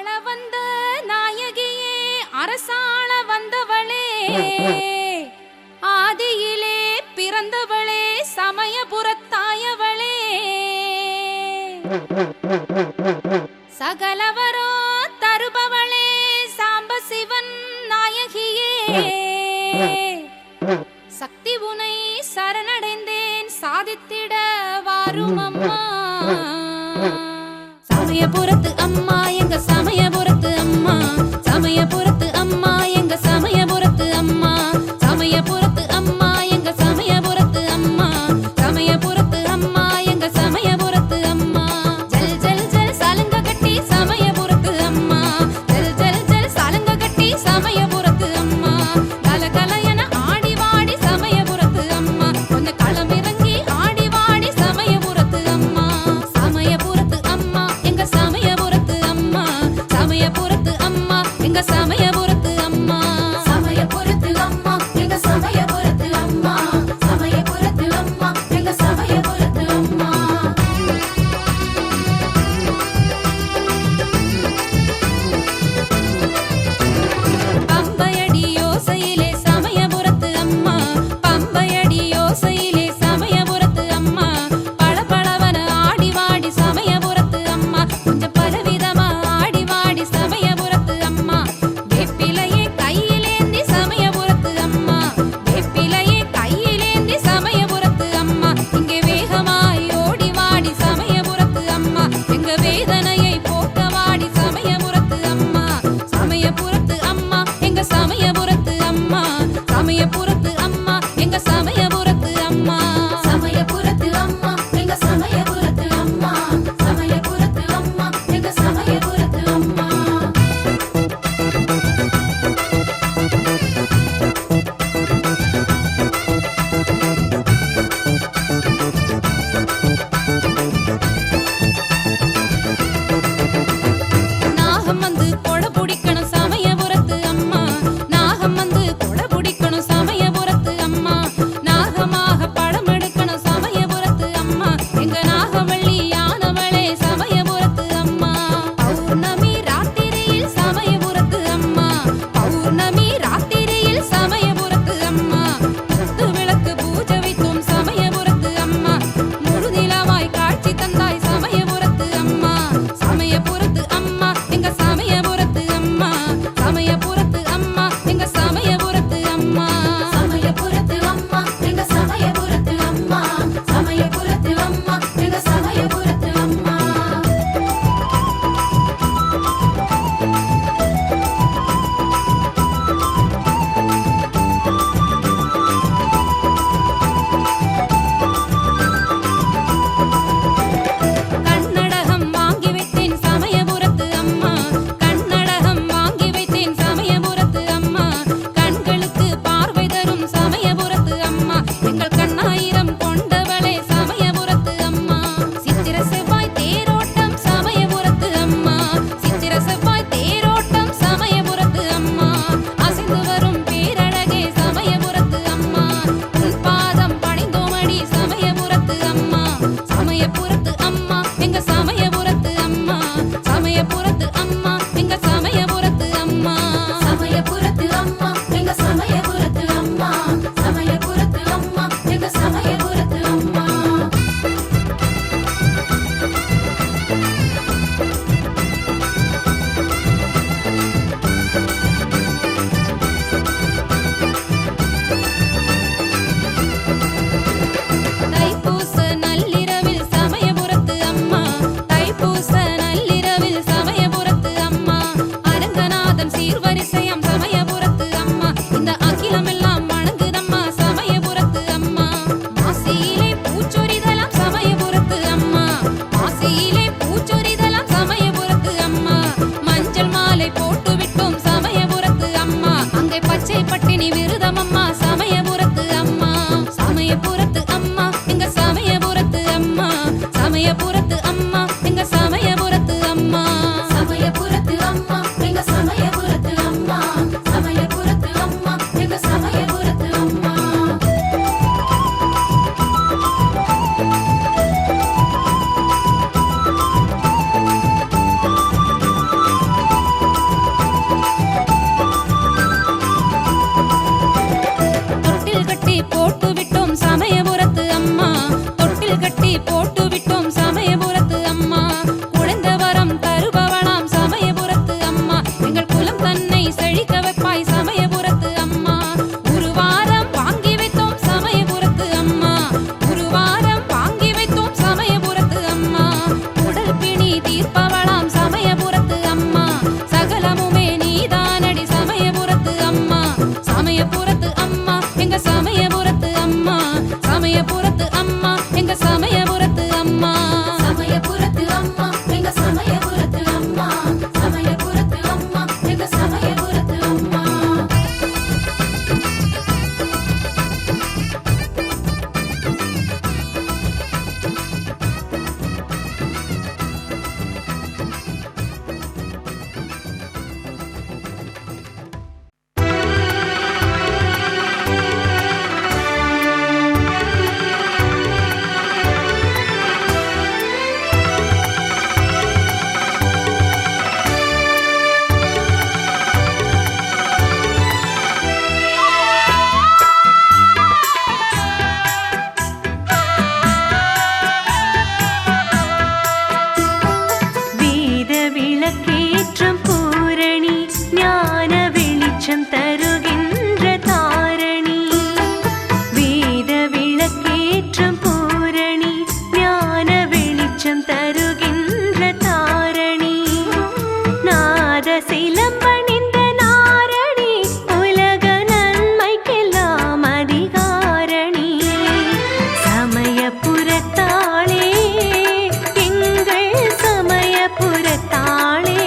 ஆள வந்த நாயகியே அரசாள வந்தவளே ஆதியிலே பிறந்தவளே சமயபுரத்தாயவளே சகலவரோ தருபவளே சாம்ப சிவன் நாயகியே சக்தி உனை சரணடைந்தேன் சாதித்திட வாரும் அம்மா சமயபுரத்து அம்மா எங்க சமயபுரத்து அம்மா சமயபுரத்து அம்மா எங்க சமயபுரத்து அம்மா சமயபுரத்து அம்மா எங்க சமயபுரத்து அம்மா சமயபுரத்து அம்மா எங்க சமயபுரத்து அம்மா ஜல் ஜல் ஜல் சலங்க கட்டி சமயபுரத்து அம்மா ஜல் ஜல் ஜல் சலங்க கட்டி சமயபுரத்து அம்மா கல கல என ஆடி வாடி சமயபுரத்து அம்மா கொஞ்சம் களம் இறங்கி ஆடி வாடி சமயபுரத்து அம்மா சமயபுரத்து அம்மா எங்க சமயபுரத்து அம்மா விளக்கேற்றும் பூரணி ஞான வெளிச்சம் தருகின்ற தாரணி வேத விளக்கேற்றும் பூரணி ஞான வெளிச்சம் தருகின்ற தாரணி நாத சிலம்பணிந்த நாரணி உலக நன்மைக்கெல்லாம் அதிகாரணி சமயபுரத்தாளே எங்கள் சமயபுரத்தாளே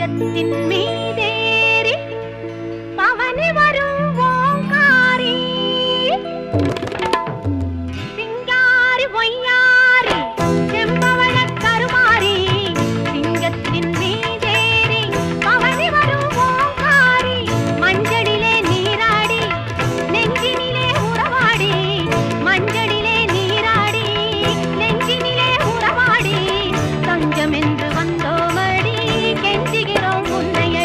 சிங்கத்தின் மீதேறி பவனி வரும் ஓங்காரி சிங்காரி பொய்யாரி செம்பவள கருமாரி சிங்கத்தின் மீதேறி பவனி வரும் ஓங்காரி மஞ்சளிலே நீராடி நெஞ்சினிலே உறவாடி மஞ்சளிலே நீராடி நெஞ்சினிலே உறவாடி தஞ்சம் என்று வந்தோமடி கெஞ்சுகிறோம் உன்னைய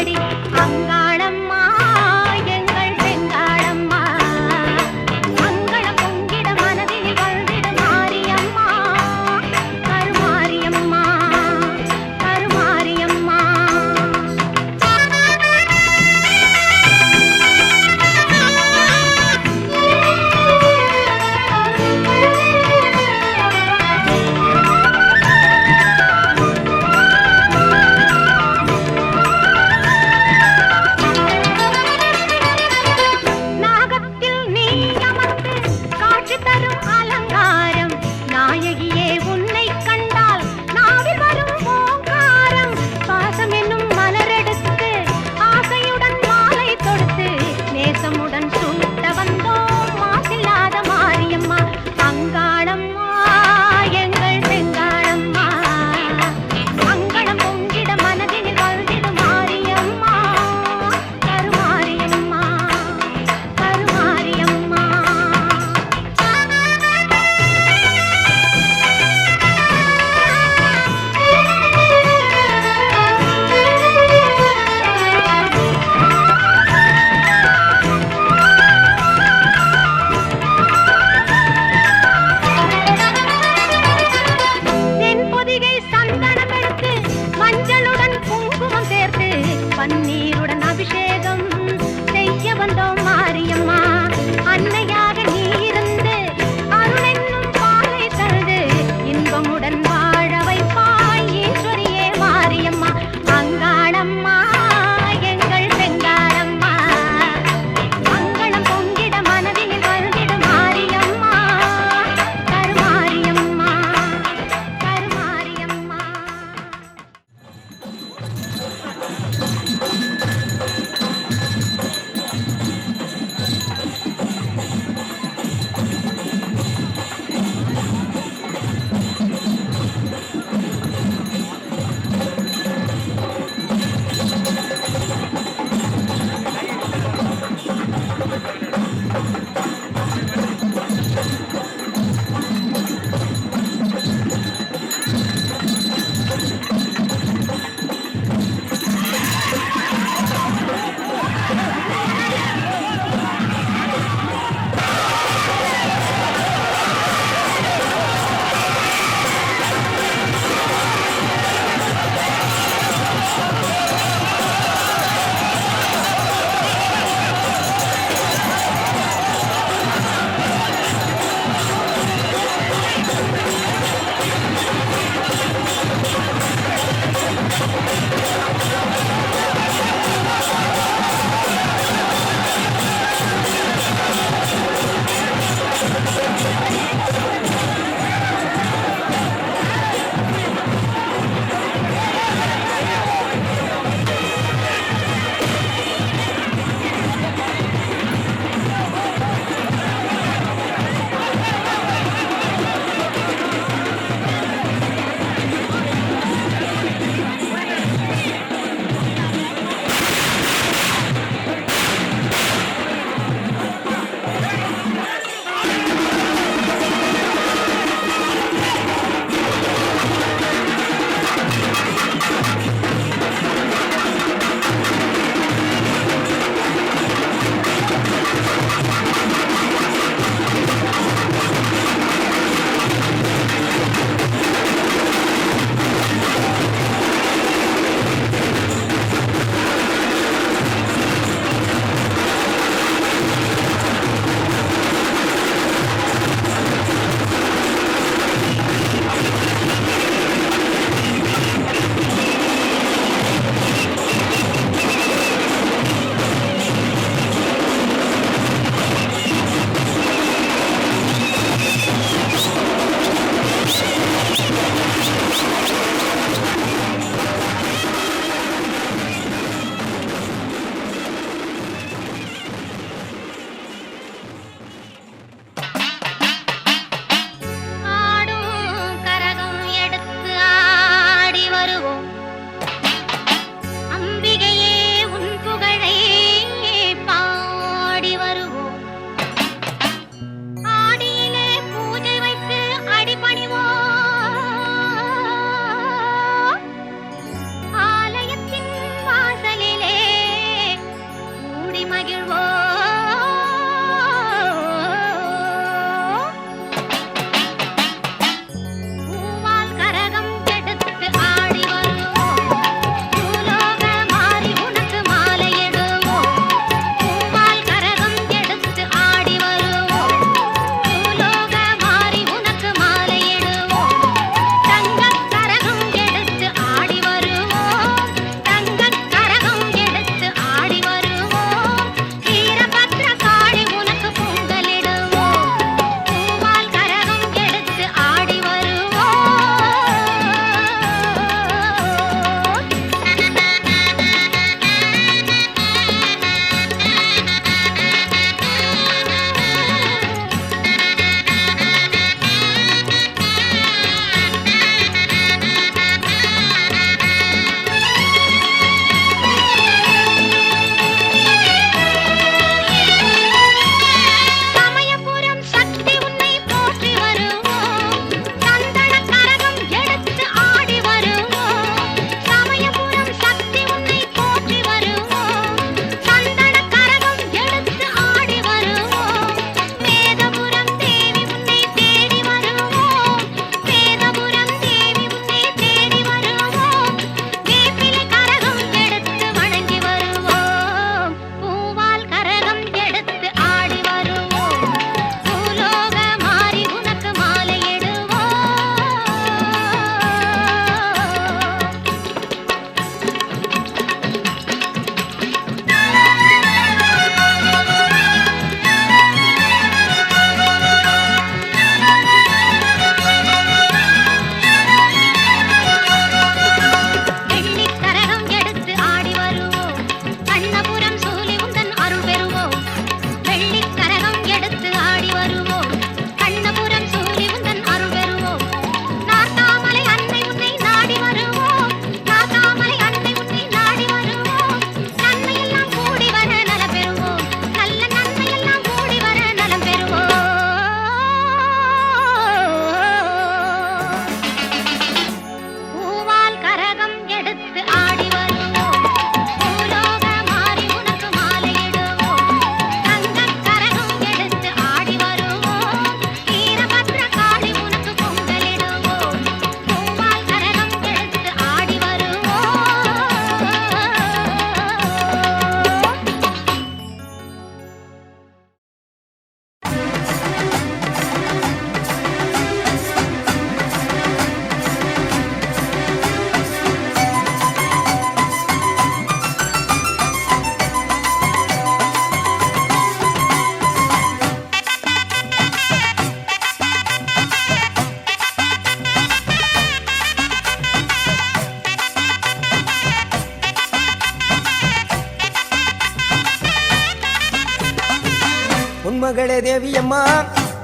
உன்மகளே தேவியம்மா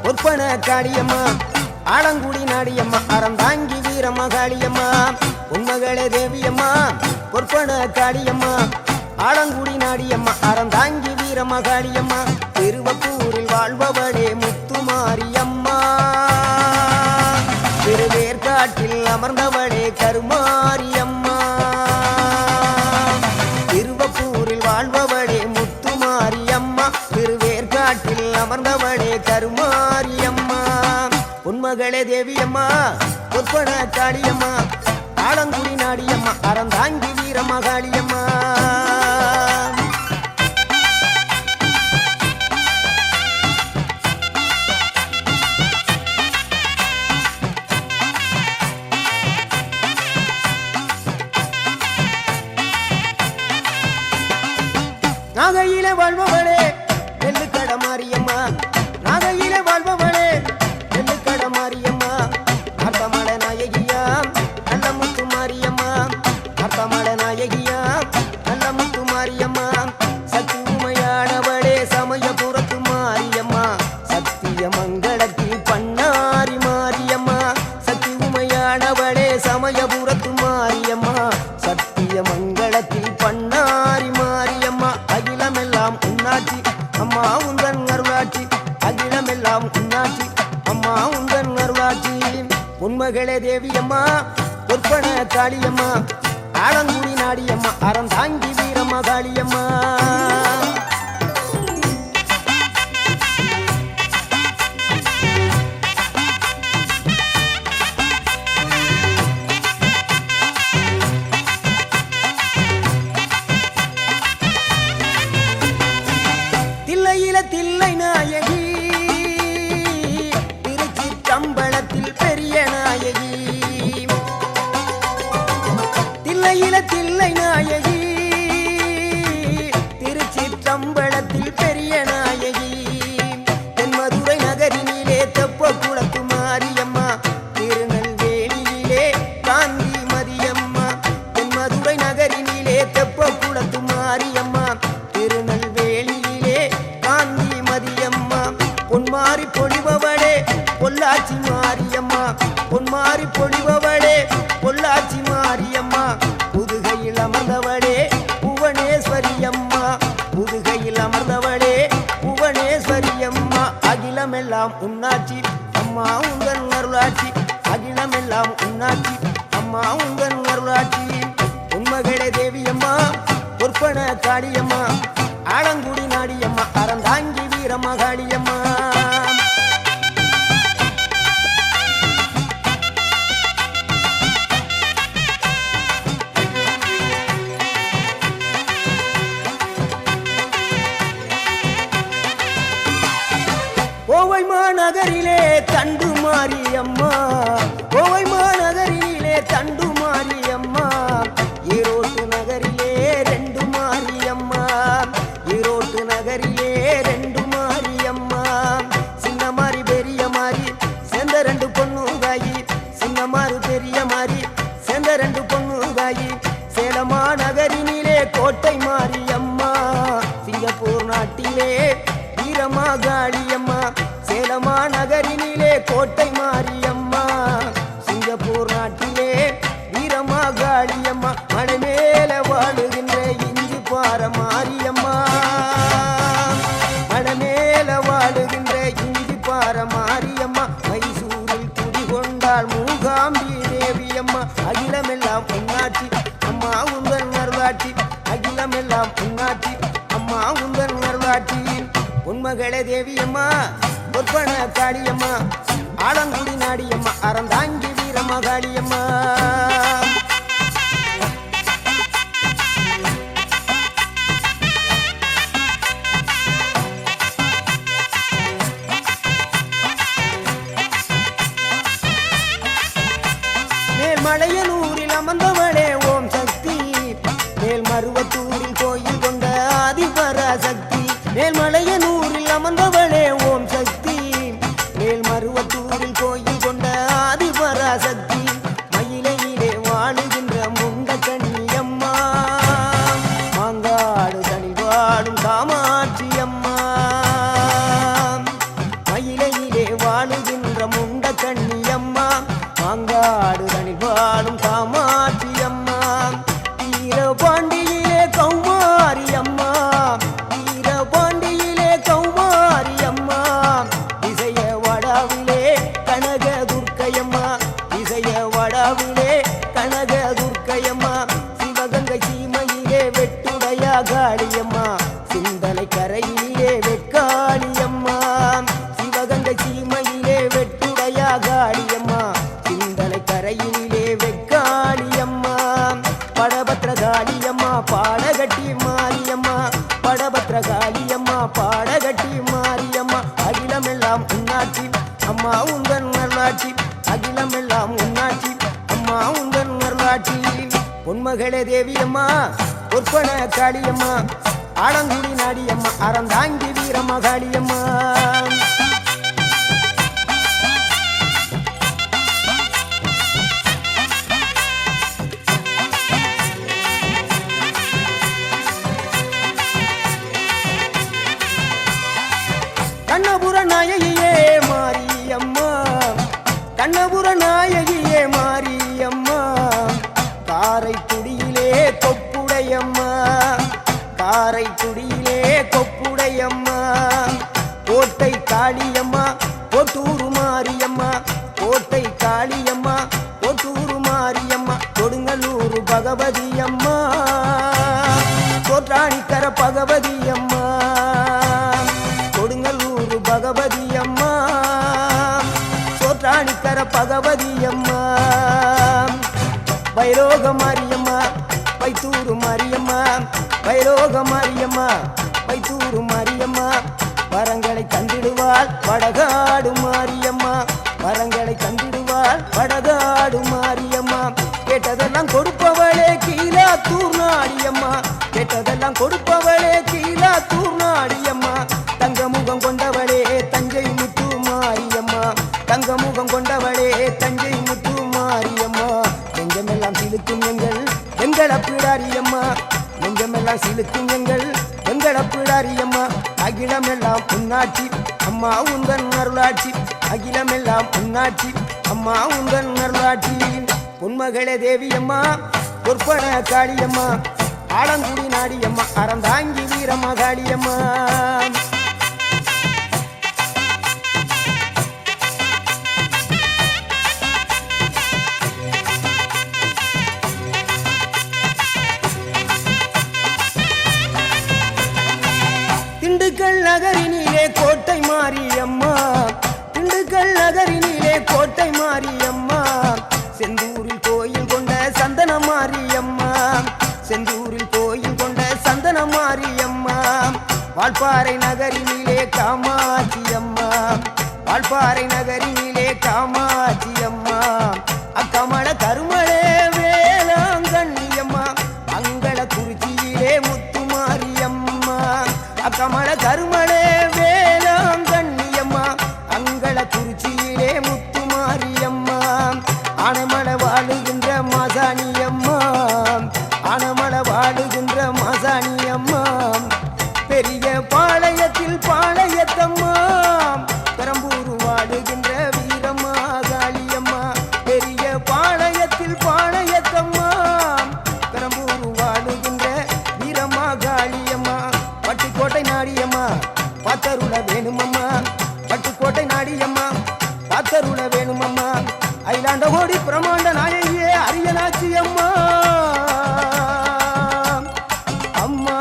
ஒற்பன காளியம்மா ஆலங்குடி நாடியம்மா அறந்தாங்கி வீரம்மா காளியம்மா உன்மகளே தேவியம்மா ஒற்பன காளியம்மா ஆலங்குடி நாடியம்மா அறந்தாங்கி வீரம்மா காளியம்மா திருவப்பூரில் வாழ்பவளே முத்துமாரியம்மா திருவேற்காட்டில் அமர்ந்தவளே கருமாரியம்மா திருவப்பூரில் வாழ்பவளே முத்துமாரியம்மா திருவேற்காட்டில் அமர்ந்தவளே கருமாரியம்மா உன்மகளே தேவியம்மா ஒற்பன காளியம்மா ஆலங்குடி நாடியம்மா அறந்தாங்கி வீரம்மா காளியம்மா நாகையிலே வாழ்பவளே நெல்லுக்கட மாரியம்மா நாகையிலே வாழ்பவளே நெல்லுக்கட மாரியம்மா அர்த்தமல நாயகியா நல்ல முத்து மாரியம்மா அர்த்தமல நாயகியா நல்ல முத்து மாரியம்மா சக்தி உமையானவளே சமயபுரத்து மாரியம்மா சத்திய மங்களத்தில் பண்ணாரி மாரியம்மா சக்தி உமையானவளே சமயபுரத்து மாரியம்மா சத்திய மங்களத்தில் பண்ணாரி மாரியம்மா அகிலமெல்லாம் உன்னாட்சி அம்மா உந்தன் அருளாட்சி அகிலமெல்லாம் உன்னாட்சி அம்மா உந்தன் அருளாட்சி உன்மகளே தேவியம்மா ஒற்பன காளியம்மா ஆலங்குடி நாடியம்மா அறந்தாங்கி வீரம்மா காளியம்மா தில்லை நாயகி திருச்சிற்றம்பலத்தில் பெரிய நாயகி தில்லை நாயகி திருச்சிற்றம்பலத்தில் பெரிய நாயகி தென்மதுரை நகரினிலே தெப்ப குளத்து மாரியம்மா திருநெல்வேலியிலே காந்தி மதியம்மா தென்மதுரை நகரினிலே தெப்ப குளத்து மாரியம்மா திருநெல்வேலியிலே காந்தி மதியம்மா பொன்மாரி பொழிபவளே பொள்ளாச்சி மாரியம்மா பொன்மாரி பொழிபவளே பொள்ளாச்சி மாரியம்மா புதுகையில் அமர்ந்தவளே புவனேஸ்வரியம்மா புதுகையில் அமர்ந்தவளே புவனேஸ்வரியம்மா அகிலமெல்லாம் உன்னாட்சி அம்மா உந்தன் அருளாட்சி அகிலமெல்லாம் உன்னாட்சி அம்மா உந்தன் அருளாட்சி உன்மகளே தேவியம்மா ஒற்பன காளியம்மா ஆலங்குடி நாடியம்மா அறந்தாங்கி வீரம்மா காளியம்மா கோவை மாநகரிலே தண்டு மாரியம்மா கோவை மாநகரிலே தண்டு மாரியம்மா ஈரோட்டு நகரிலே ரெண்டு மாரியம்மா ஈரோட்டு நகரிலே ரெண்டு மாரியம்மா சின்ன மாறி பெரிய மாறி சேர்ந்த ரெண்டு பொண்ணு தாயி சின்ன மாறு பெரிய மாறி சேர்ந்த ரெண்டு பொண்ணு தாயி சேலமா நகரினிலே கோட்டை மாரியம்மா சிங்கப்பூர் நாட்டிலே வீரமா காளியம்மா சேலமா நகரினிலே கோட்டை மாரியம்மா சிங்கப்பூர் நாட்டிலே வீரமா காளியம்மா மலை மேல வாழுகின்ற இஞ்சி பார மாரியம்மா மலை மேல வாழுகின்ற இஞ்சி பார மாரியம்மா மைசூரில் குடிகொண்டாள் மூகாம்பி தேவியம்மா அகிலமெல்லாம் உன்னாட்சி அம்மா உந்தன் அருளாட்சி அகிலமெல்லாம் உன்னாட்சி அம்மா உந்தன் அருளாட்சி உன்மகளே தேவியம்மா ஒற்பன காளியம்மா ஆலங்குடி நாடியம்மா அறந்தாங்கி வீரம்மா காளியம்மா மேல்மலையனூரில் அமர்ந்தவளே ஓம் சக்தி மேல்மருவத்தூரில் கோயில் கொண்ட ஆதிபராசக்தி மேல்மலையனூரில் அமர்ந்தவளே ஓம் சக்தி மேல்மருவத்தூரில் கோயில் கொண்ட ஆதிபராசக்தி மயிலையிலே வாழுகின்ற முண்ட கண்ணியம்மா மாங்காடு தனி வாழும் காமாட்சி அம்மா காளியம்மா சிந்தனை கரையிலே வெக்காளியம்மா சிவகங்கை சீமையிலே வெட்டுடையா காளியம்மா சிந்தனை கரையிலே வெக்காளியம்மா படபத்ர காளியம்மா பாடகட்டி மாரியம்மா படபத்ர காளியம்மா பாடகட்டி மாரியம்மா அகிலமெல்லாம் உன்னாட்சி அம்மா உந்தன் நல்லாட்சி அகிலமெல்லாம் உன்னாட்சி அம்மா உந்தன் நல்லாட்சி பொன்மகளே தேவியம்மா பொற்பன காளியம்மா ஆலங்குடி நாடியம்மா அறந்தாங்கி வீரம்மா காளியம்மா கண்ணபுர நாயகியே மாரியம்மா கண்ணபுர நாயகியே மாரியம்மா காரைக்குடியிலே கொப்புடையம்மா காரைக்குடியிலே கொப்புடையம்மா கோட்டை காளியம்மா கோட்டூரு மாரியம்மா கோட்டை காளியம்மா கோட்டூரு மாரியம்மா கொடுங்கல்லூர் பகவதியம்மா கோட்டாணிக்கர பகவதியம்மா கொடுங்கல்லூர் பகவதியம்மா சோற்றாணிக்கர பகவதியம்மா வைரோக மாரியம்மா வைத்தூரு மாரியம்மா வைரோக மாரியம்மா வைத்தூரு மாரியம்மா வரங்களை தந்திடுவாள் வடகாடு மாரியம்மா வரங்களை தந்திடுவாள் வடகாடு மாரியம்மா கேட்டதெல்லாம் கொடுப்பவளே கீழாத்தூர் நாடியம்மா கேட்டதெல்லாம் கொடுப்பவளே கீழாத்தூர் நாடியம்மா தங்கமுகம் கொண்டவளே தஞ்சை முத்து மாரியம்மா தங்கமுகம் கொண்டவளே தஞ்சை முத்து மாரியம்மா நெஞ்சமெல்லாம் சிலுக்கும் எங்களப்பிடாரியம்மா நெஞ்சமெல்லாம் சிலுக்கும் எங்களப்பிடாரியம்மா அகிலமெல்லாம் உன்னாட்சி அம்மா உந்தன் அருளாட்சி அகிலமெல்லாம் உன்னாட்சி அம்மா உந்தன் அருளாட்சி பொன்மகளே தேவியம்மா பொற்பன காளியம்மா ஆலங்குடி நாடியம்மா அறந்தாங்கி வீரம்மா காளியம்மா திண்டுக்கல் நகரினிலே கோட்டை மாரியம்மா திண்டுக்கல் நகரினிலே கோட்டை மாரியம்மா செந்தூரில் கோயில் கொண்ட சந்தன மாரியம்மா செந்தூரில் கோயில் கொண்ட சந்தன மாரியம்மா வால்பாறை நகரினிலே காமாட்சியம்மா வால்பாறை நகரினிலே காமாட்சியம்மா அக்கமல கருமளே வேளாங்கண்ணியம்மா அங்கள குறிச்சியிலே முத்துமாரியம்மா அக்கமல கருமளே வேளாங்கண்ணியம்மா அங்கள குறிச்சியிலே முத்துமாரியம்மா ஆனமல வாழுகின்ற மாசாணியம்மா ஆனமல வாழுகின்ற மாசாணியம்மா பெரிய பாளையத்தில் பாளையத்தம்மா பெரம்பூர் வாழுகின்ற வீரம்மா காளியம்மா பெரிய பாளையத்தில் பாளையத்தம்மா பெரம்பூர் வாழுகின்ற வீரம்மா காளியம்மா பட்டுக்கோட்டை நாடியம்மா பாத்தருள வேணுமம்மா பட்டுக்கோட்டை நாடியம்மா பாத்தருள வேணுமம்மா அயிலாண்ட கோடி பிரமாண்ட நாயகியே அரியனாச்சி அம்மா அம்மா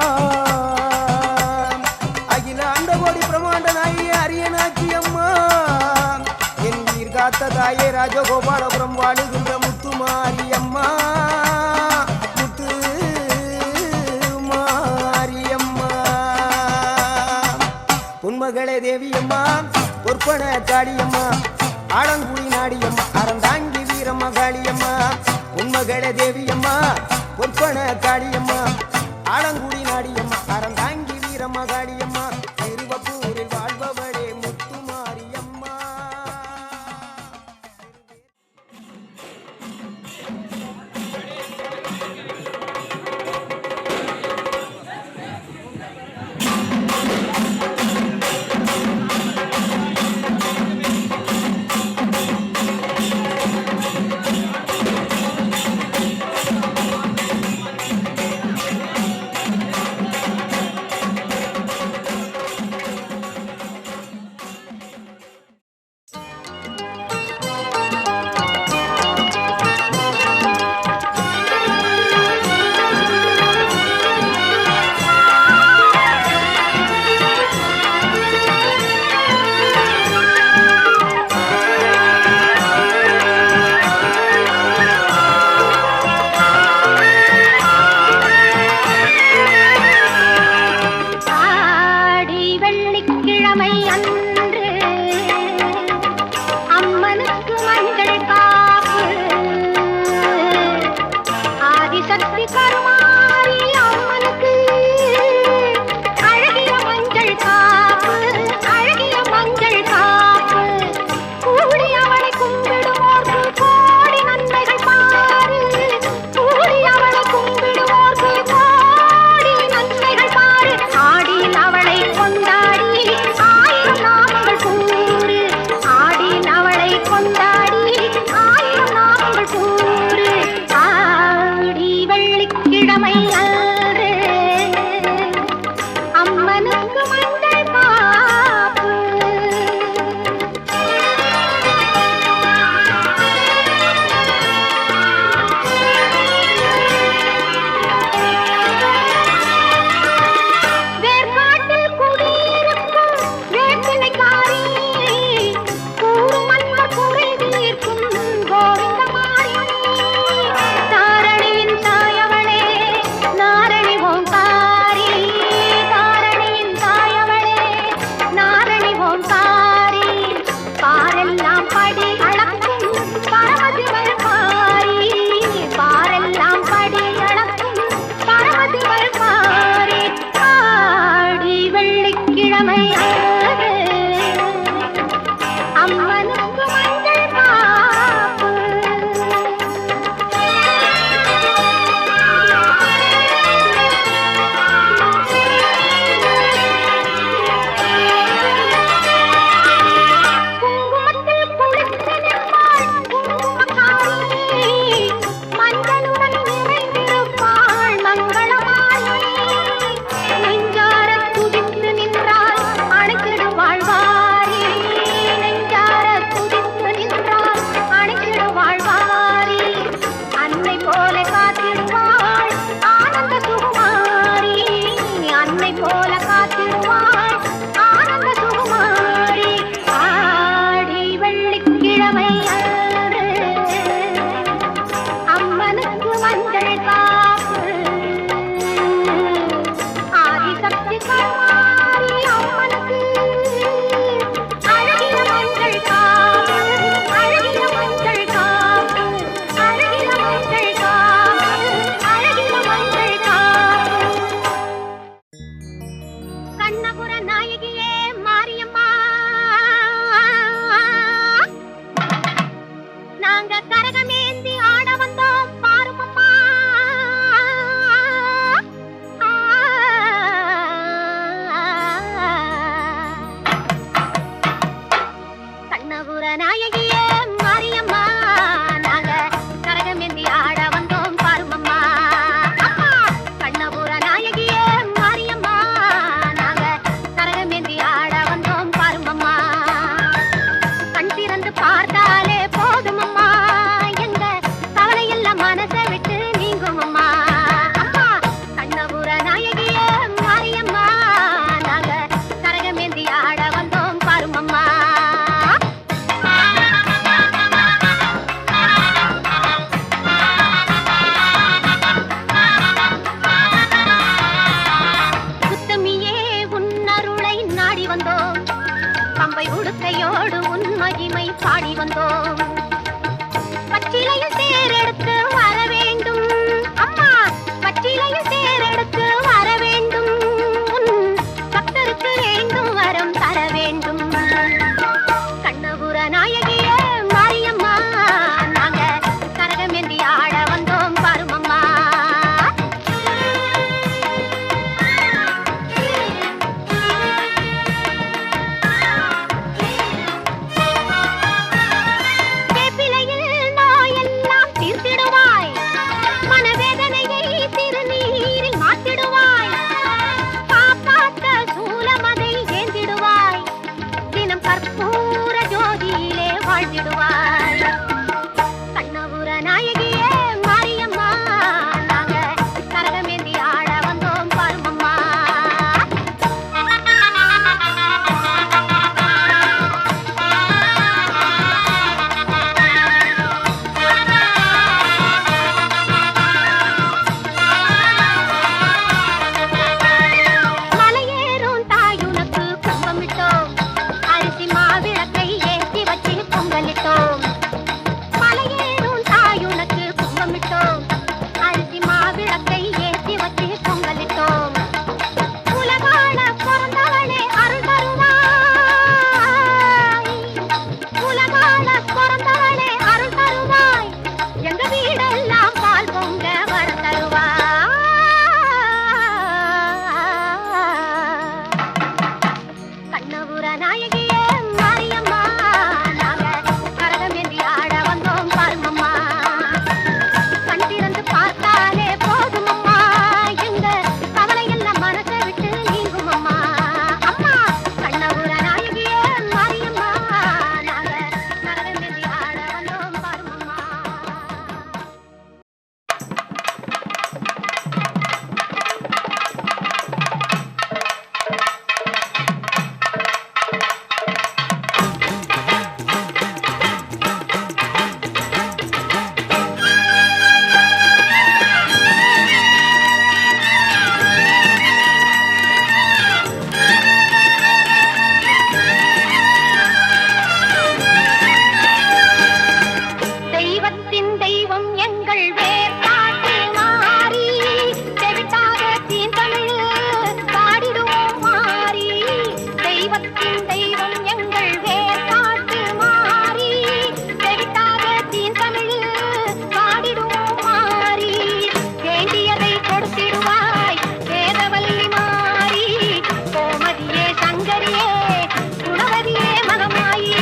அகிலாண்ட கோடி பிரமாண்ட நாயகியே அரியனாச்சி அம்மா என் உயிர் காத்த தாயே ராஜகோபாலபுரம் வாழுகின்ற முத்துமாரியம்மா முத்து மாரியம்மா பொன்மகளே தேவியம்மா பொற்பன காளியம்மா ஆலங்குடி நாடியம்மா அறந்தாங்கி வீரம்மா காளியம்மா பொன்மகளே தேவியம்மா பொற்பன காளியம்மா ஆலங்குடி நாடியம்மா அறந்தாங்கி வீரம்மா காளியம்மா திருவப்பூரில் வாழ்பவளே முத்து மாரியம்மா கண்ணபுர நாயகியே மாரியம்மா, நாங்க கரகமேந்தி ஆட வந்தோம் பாருமம்மா. கண்ணபுர நாயகியே மாரியம்மா, நாங்க கரகமேந்தி ஆட வந்தோம் பாருமம்மா. கண்ணபுர நாயகியே மாரியம்மா, நாங்க கரகமேந்தி ஆட வந்தோம் பாருமம்மா. கண் திறந்து பார்த்தாலே போதுமம்மா, எங்க கவலையெல்லாம் மனசை விட்டு நீங்குமம்மா. அம்மா கண்ணபுர நாயகியே மாரியம்மா, நாங்க கரகமேந்தி ஆட வந்தோம் பாருமம்மா. சுத்தமியே உன்னருளை நாடி வந்தோம், பம்பை உடுக்கையோடு உன் மகிமை பாடி வந்தோம். பச்சிலையில் தேரெடுத்து வர வேண்டும் அம்மா, பச்சிலையில் தேரெடுத்து வர வேண்டும். உன் பக்தருக்கு வேண்டும் வரம் தர வேண்டும். கண்ணபுர நாயகியே மாரியம்மா, நாங்க கரகமேந்தி ஆட வந்தோம் பாருமம்மா. வேப்பிலையில் நோயெல்லாம் தீர்த்திடுவாய், மனவேதனையை திருநீரில் மாற்றிடுவாய். காப்பாற்ற சூலமதை ஏந்திடுவாய், தினம் கற்பூர ஜோதியிலே வாழ்ந்திடுவாய். கண்ணபுர நாயகியே மாரியம்மா, நாங்க கரகமேந்தி ஆட வந்தோம் பாருமம்மா. மலையேறும் தாயுனக்கு கும்பமிட்டோம், அரிசி மாவிளக்கை ஏற்றி வச்சு பொங்கலிட்டோம். மலையேறும் தாயுனக்கு கும்பமிட்டோம், அரிசி மாவிளக்கை ஏற்றி வச்சு பொங்கலிட்டோம். உலகாள பிறந்தவளே அருள் தருவாய், உலகாள பிறந்தவளே அருள் தருவாய். எங்க வீடெல்லாம் பால் பொங்க வர தருவாய். கண்ணபுர நாயகியே மாரியம்மா, நாங்க கரகமேந்தி ஆட வந்தோம் பாருமம்மா. கண் திறந்து பார்த்தாலே போதுமம்மா, எங்க கவலையெல்லாம் மனசை விட்டு நீங்குமம்மா. அம்மா கண்ணபுர நாயகியே மாரியம்மா, நாங்க கரகமேந்தி ஆட வந்தோம் பாருமம்மா. தெய்வத்தின் தெய்வம் எங்கள் வேர்காட்டு மாறி, செவிட்டாத தீந்தமிழ் பாடிடுவோம் மாறி. தெய்வத்தின் தெய்வம் எங்கள் வேர்காட்டு மாறி, செவிட்டாத தீந்தமிழ் பாடிடுவோம் மாறி. வேண்டியதை கொடுத்திடுவாய் வேதவல்லி மாறி, கோமதியே சங்கரியே குணவதியே மகமாயி.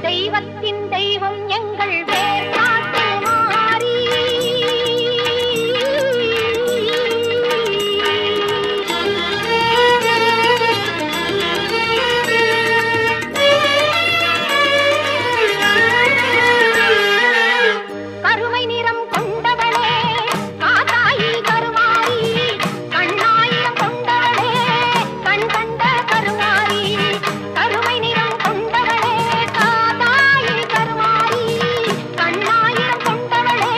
தெய்வத்தின் தெய்வம் எங்கள் வேர்காட்டு மாறி. கருமை நிறம் கொண்டவளே காத்தாயி கருமாரி, கண்ணாயிரம் கொண்டவளே கண் கண்ட கருமாரி. கருமை நிறம் கொண்டவளே காத்தாயி கருமாரி, கண்ணாயிரம் கொண்டவளே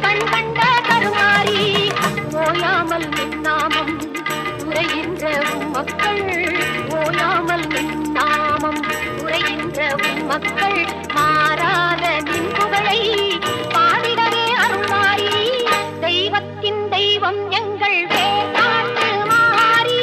கண் கண்ட கருமாரி. ஓயாமல் நின்னாமம் உரைகின்ற மக்கள், ஓயாமல் நின்னாமம் உரைகின்ற மக்கள். மாறாத நின் புகழை பாடிடவே அருள்மாரி. தெய்வத்தின் தெய்வம் எங்கள் வேர்காட்டு மாறி.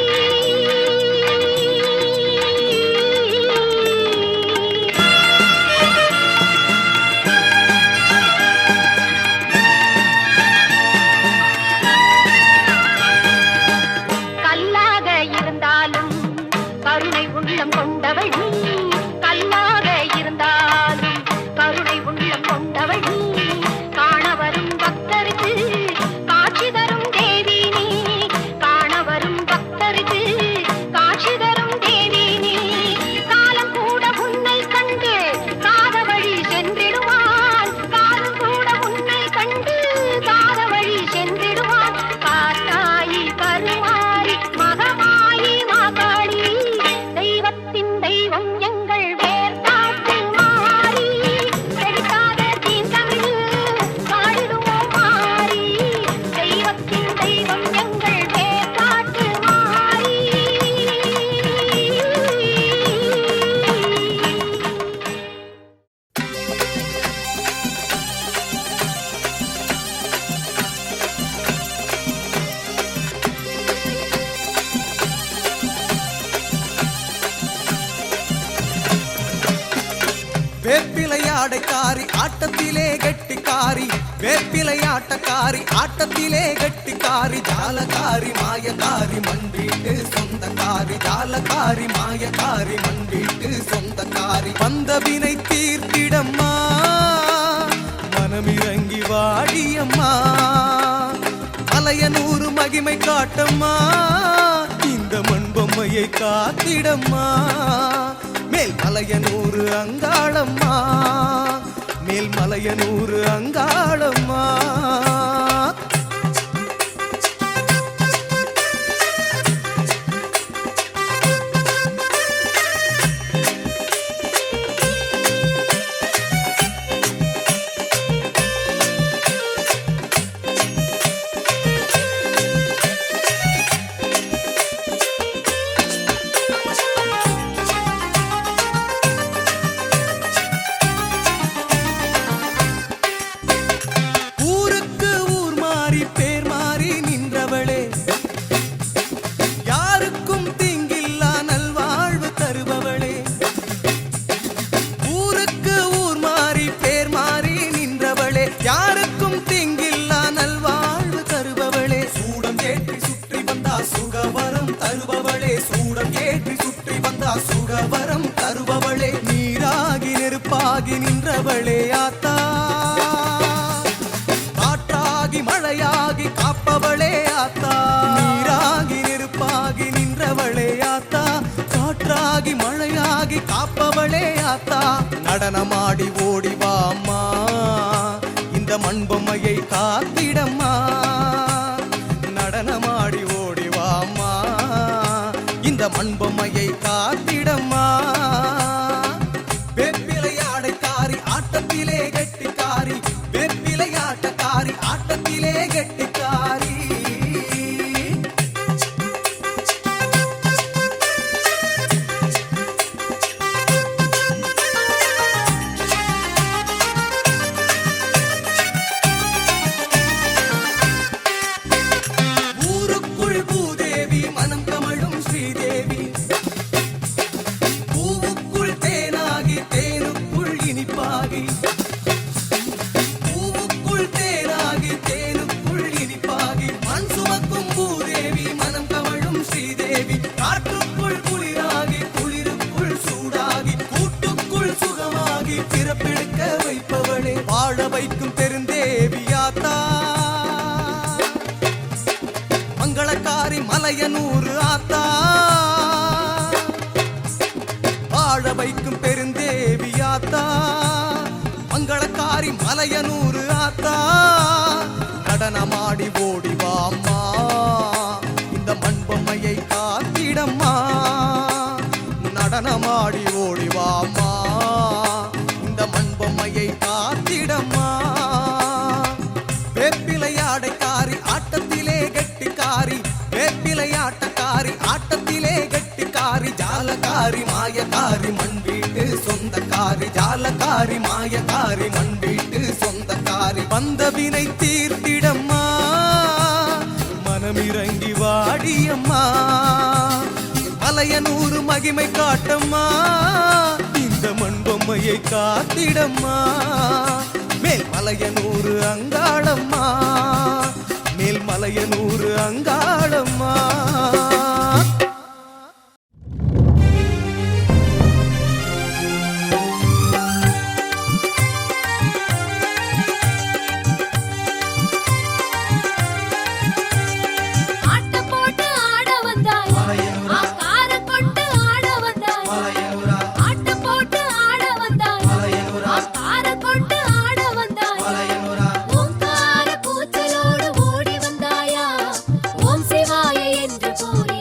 ஆடைக்காரி ஆட்டத்திலே கெட்டிக்காரி வேப்பிலை ஆட்டக்காரி ஆட்டத்திலே கெட்டிக்காரி ஜாலக்காரி மாயக்காரி மண்வீட்டு சொந்தக்காரி ஜாலக்காரி மாயக்காரி மண்வீட்டு சொந்தக்காரி வந்த வினை தீர்த்திடம்மா மனமிறங்கி வாடியம்மா மலையனூறு மகிமை காட்டம்மா இந்த மண்பொம்மையை காத்திடம்மா மேல் மலையனூறு அங்காளம்மா மேல் மலையனூறு அங்காளம்மா சுகவரம் தருபவளே நீராகி நெருப்பாகி நின்றவளே ஆத்தா காற்றாகி மழையாகி காப்பவளே ஆத்தா நீராகி நெருப்பாகி நின்றவளே ஆத்தா காற்றாகி மழையாகி காப்பவளே ஆத்தா நடனமாடி ஓடிவா அம்மா இந்த மண்பொம்மையை காத்திடம்மா நடனமாடி ஓடிவா அம்மா இந்த மண்பொம்மையை காத்திடம்மா வேப்பிலை ஆடைக்காரி ஆட்டத்திலே கெட்டிக்காரி வேப்பிலை ஆட்டக்காரி ஆட்டத்திலே கெட்டிக்காரி ஊருக்குள் பூதேவி மனம் கமழும் ஸ்ரீதேவி பூவுக்குள் தேனாகி தேனுக்குள் இனிப்பாகி பூவுக்குள் தேனாகி தேனுக்குள் இனிப்பாகி மண் சுமக்கும் பூதேவி மனம் கமழும் ஸ்ரீதேவி காற்றுக்குள் குளிராகி குளிருக்குள் சூடாகி கூட்டுக்குள் சுகமாகி பிறப்பெடுக்க வைப்பவளே வாழ வைக்கும் பெருந்தேவியாத்தா மங்களக்காரி மலையனூறு ஆத்தா வாழ வைக்கும் பெருந்தேவியாத்தா மங்களக்காரி மலையனூறு ஆத்தா நடனமாடி ஓடிவா அம்மா இந்த மண்பொம்மையை காத்திடம்மா நடனமாடி ஓடிவா அம்மா இந்த மண்பொம்மையை காத்திடம்மா வேப்பிலை ஆடைக்காரி ஆட்டத்திலே கெட்டிக்காரி வேப்பிலை ஆட்டக்காரி ஆட்டத்திலே கெட்டிக்காரி ஜாலக்காரி மாயக்காரி மண்வீட்டு சொந்தக்காரி ஜாலக்காரி மாயக்காரி மண்வீட்டு சொந்தக்காரி வந்த வினை தீர்த்திடம்மா மனமிறங்கி வாடியம்மா மலையனூறு மகிமை காட்டம்மா இந்த மண்பொம்மையை காத்திடம்மா மேல் மலையனூறு அங்காளம்மா மேல் மலையனூறு அங்காளம்மா ஆட்டம் போட்டு ஆட வந்தாய் ஆக்கார கொண்டு ஆட வந்தாய் ஆட்டம் போட்டு ஆட வந்தாய் ஆக்கார கொண்டு ஆட வந்தாய் ஓங்கார கூச்சலோடு ஓடி வந்தாயா ஓம் சிவாய என்று கூறி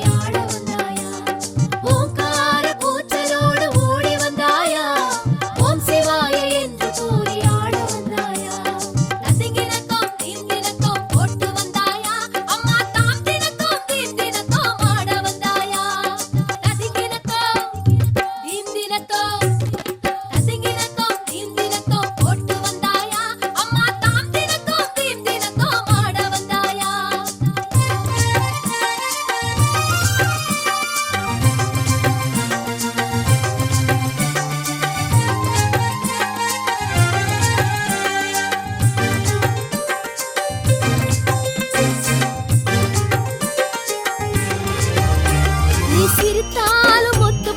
சிரித்தாலும் ஒத்து